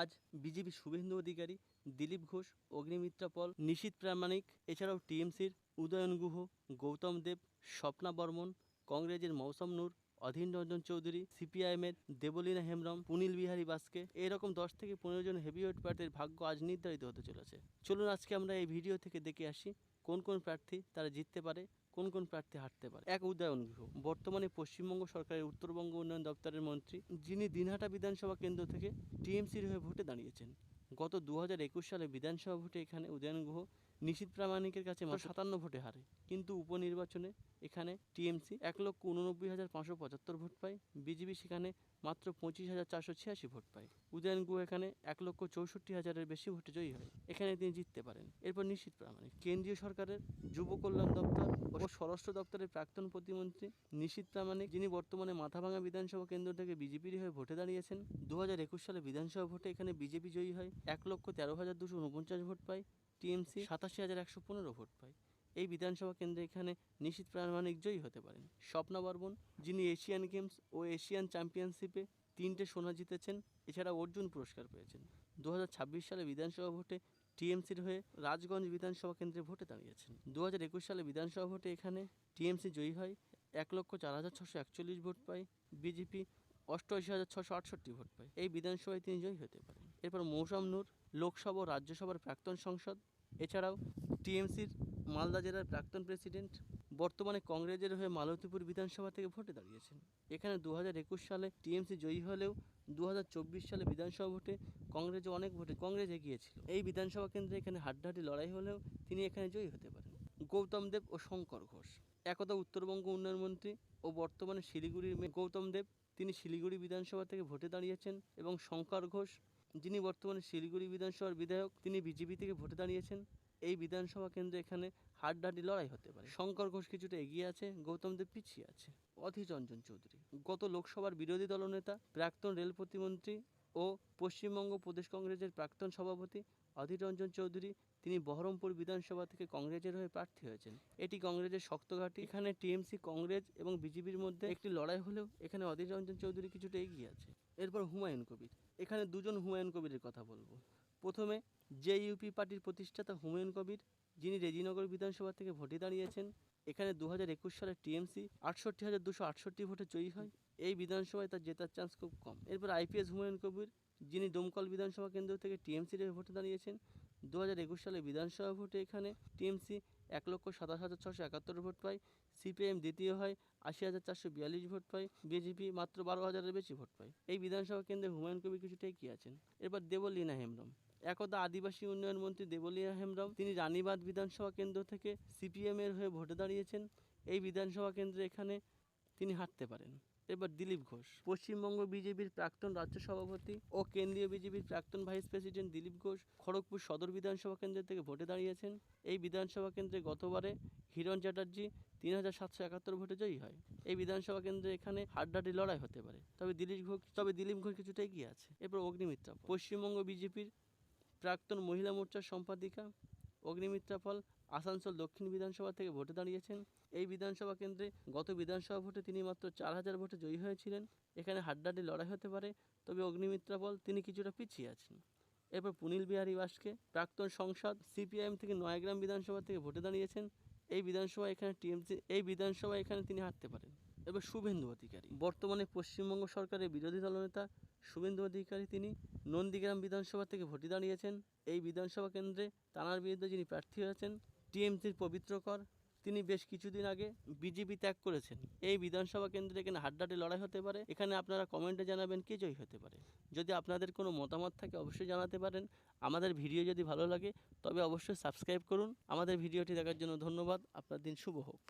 আজ বিজেপি শুভেন্দু অধিকারী, দিলীপ ঘোষ, অগ্নিমিত্রা পল, নিশীথ প্রামাণিক, এছাড়াও টিএমসির উদয়ন গুহ, গৌতম দেব, স্বপ্না বর্মন, কংগ্রেসের মৌসম নূর, অধীর রঞ্জন চৌধুরী, সিপিআইএমের দেবলীনা হেমব্রম, পুনিল বিহারী বাস্কে, এরকম 10 থেকে 15 জন হেভিওয়েট প্রার্থীর ভাগ্য আজ নির্ধারিত হতে চলেছে। চলুন আজকে আমরা এই ভিডিও থেকে দেখে আসি কোন কোন প্রার্থী তারা জিততে পারে, কোন কোন প্রার্থী হারতে পারে। এক, উদয়ন গুহ, বর্তমানে পশ্চিমবঙ্গ সরকারের উত্তরবঙ্গ উন্নয়ন দপ্তরের মন্ত্রী, যিনি দিনহাটা বিধানসভা কেন্দ্র থেকে টিএমসির হয়ে ভোটে দাঁড়িয়েছেন। গত 2021 সালে বিধানসভা ভোটে এখানে উদয়ন গুহ নিশীথ প্রামাণিকের কাছে মাত্র 57 ভোটে হারে, কিন্তু উপনির্বাচনে এখানে টিএমসি 1,89,575 ভোট পায়, বিজেপি সেখানে মাত্র 25,486 ভোট পায়। উদয়ন গুহ এখানে 1,64,000-এর বেশি ভোটে জয়ী হয়, এখানে তিনি জিততে পারেন। এরপর নিশীথ প্রামাণিক, কেন্দ্রীয় সরকারের যুব কল্যাণ দপ্তর ও স্বরাষ্ট্র দপ্তরের প্রাক্তন প্রতিমন্ত্রী নিশীথ প্রামাণিক, যিনি বর্তমানে মাথাভাঙা বিধানসভা কেন্দ্র থেকে বিজেপির হয়ে ভোটে দাঁড়িয়েছেন। 2021 সালে বিধানসভা ভোটে এখানে বিজেপি জয়ী হয়, 1,13,249 ভোট পায়, টিএমসি 87,115 ভোট পায়। এই বিধানসভা কেন্দ্রে এখানে নিশীথ প্রামাণিক জয়ী হতে পারেন। স্বপ্না বর্মন, যিনি এশিয়ান গেমস ও এশিয়ান চ্যাম্পিয়নশিপে 3টে সোনা জিতেছেন, এছাড়া অর্জুন পুরস্কার পেয়েছেন। 2026 সালে বিধানসভা ভোটে টিএমসির হয়ে রাজগঞ্জ বিধানসভা কেন্দ্রে ভোটে দাঁড়িয়েছেন। 2021 সালে বিধানসভা ভোটে এখানে টিএমসি জয়ী হয়, 1,04,641 ভোট পায়, বিজেপি 88,668 ভোট পায়। এই বিধানসভায় তিনি জয়ী হতে পারেন। এরপর মৌসম নূর, লোকসভা ও রাজ্যসভার প্রাক্তন সংসদ, এছাড়াও টিএমসির মালদা জেলার প্রাক্তন প্রেসিডেন্ট, বর্তমানে কংগ্রেসের হয়ে মালতীপুর বিধানসভা থেকে ভোটে দাঁড়িয়েছেন। এখানে 2021 সালে টিএমসি জয়ী হলেও 2024 সালে বিধানসভা ভোটে কংগ্রেস এগিয়েছিল। এই বিধানসভা কেন্দ্রে এখানে হাড্ডাহাড্ডি লড়াই হলেও তিনি এখানে জয়ী হতে পারেন। গৌতম দেব ও শঙ্কর ঘোষ, একদা উত্তরবঙ্গ উন্নয়ন মন্ত্রী ও বর্তমানে শিলিগুড়ির গৌতম দেব, তিনি শিলিগুড়ি বিধানসভা থেকে ভোটে দাঁড়িয়েছেন, এবং শঙ্কর ঘোষ, যিনি বর্তমানে শিলিগুড়ি বিধানসভার বিধায়ক, তিনি বিজেপি থেকে ভোটে দাঁড়িয়েছেন। এই বিধানসভা কেন্দ্রে এখানে হাড্ডাহাড্ডি লড়াই হতে পারে। শঙ্কর ঘোষ কিছুটা এগিয়ে আছে, গৌতম দেব পিছিয়ে আছে। অধীর রঞ্জন চৌধুরী, গত লোকসভার বিরোধী দলনেতা, প্রাক্তন রেল প্রতিমন্ত্রী ও পশ্চিমবঙ্গ প্রদেশ কংগ্রেসের প্রাক্তন সভাপতি অধীর রঞ্জন চৌধুরী, তিনি বহরমপুর বিধানসভা থেকে কংগ্রেসের হয়ে প্রার্থী হয়েছেন। এটি কংগ্রেসের শক্ত ঘাঁটি। এখানে টিএমসি, কংগ্রেস এবং বিজেপির মধ্যে একটি লড়াই হলেও এখানে অধীর রঞ্জন চৌধুরী কিছুটা এগিয়ে আছে। এরপর হুমায়ুন কবির, এখানে দুজন হুমায়ুন কবিরের কথা বলবো। প্রথমে জেইউপি পার্টির প্রতিষ্ঠাতা হুমায়ুন কবির, যিনি রেজিনগর বিধানসভা থেকে ভোটে দাঁড়িয়েছেন। এখানে 2021 সালে টিএমসি 68,268 ভোটে জয়ী হয়। এই বিধানসভায় তার জেতার চান্স খুব কম। এরপর আইপিএস হুমায়ুন কবির, যিনি দমকল বিধানসভা কেন্দ্র থেকে টিএমসির হয়ে ভোটে দাঁড়িয়েছেন। 2021 সালে বিধানসভা ভোটে এখানে টিএমসি 1,27,671 ভোট পায়, সিপিআইএম দ্বিতীয় হয়, 80,442 ভোট পায়, বিজেপি মাত্র 12,000-এর বেশি ভোট পায়। এই বিধানসভা কেন্দ্রে হুমায়ুন কবির কিছুটা এগিয়ে আছেন। এরপর দেবলীনা হেমব্রম, একদা আদিবাসী উন্নয়ন মন্ত্রী দেবলীনা হেমব্রম, তিনি রানীবাঁধ বিধানসভা কেন্দ্র থেকে সিপিএমের হয়ে ভোটে দাঁড়িয়েছেন। এই বিধানসভা কেন্দ্রে এখানে তিনি হারতে পারেন। এবার দিলীপ ঘোষ, পশ্চিমবঙ্গ বিজেপির প্রাক্তন রাজ্য সভাপতি ও কেন্দ্রীয় বিজেপির প্রাক্তন ভাইস প্রেসিডেন্ট দিলীপ ঘোষ খড়গপুর সদর বিধানসভা কেন্দ্র থেকে ভোটে দাঁড়িয়েছেন। এই বিধানসভা কেন্দ্রে গতবারে হিরণ চ্যাটার্জি 3,771 ভোটে জয়ী হয়। এই বিধানসভা কেন্দ্রে এখানে হাড্ডাহাড্ডি লড়াই হতে পারে, তবে দিলীপ ঘোষ কিছুটা এগিয়ে আছে। এরপর অগ্নিমিত্রা, পশ্চিমবঙ্গ বিজেপির প্রাক্তন মহিলা মোর্চার সম্পাদিকা অগ্নিমিত্রা পাল আসানসোল দক্ষিণ বিধানসভা থেকে ভোটে দাঁড়িয়েছেন। এই বিধানসভা কেন্দ্রে গত বিধানসভা ভোটে তিনি মাত্র 4,000 ভোটে জয়ী হয়েছিলেন। এখানে হাড্ডাহাড্ডি লড়াই হতে পারে, তবে অগ্নিমিত্রা পাল তিনি কিছুটা পিছিয়ে আছেন। এরপর পুনিল বিহারী বাস্কে, প্রাক্তন সংসদ, সিপিআইএম থেকে নয়াগ্রাম বিধানসভা থেকে ভোটে দাঁড়িয়েছেন। এই বিধানসভায় এখানে তিনি হারতে পারেন। এবার শুভেন্দু অধিকারী, বর্তমানে পশ্চিমবঙ্গ সরকারের বিরোধী দলনেতা শুভেন্দু অধিকারী, তিনি নন্দীগ্রাম বিধানসভা থেকে ভোটে দাঁড়িয়েছেন। এই বিধানসভা কেন্দ্রে তাঁর বিরুদ্ধে যিনি প্রার্থী হয়েছেন টিএমসির পবিত্র কর, তিনি বেশ কিছুদিন আগে বিজেপি ত্যাগ করেছেন। এই বিধানসভা কেন্দ্রে এখানে হাড্ডাহাড্ডি লড়াই হতে পারে। এখানে আপনারা কমেন্টে জানাবেন কে জয়ী হতে পারে। যদি আপনাদের কোনো মতামত থাকে অবশ্যই জানাতে পারেন। আমাদের ভিডিও যদি ভালো লাগে তবে অবশ্যই সাবস্ক্রাইব করুন। আমাদের ভিডিওটি দেখার জন্য ধন্যবাদ। আপনার দিন শুভ হোক।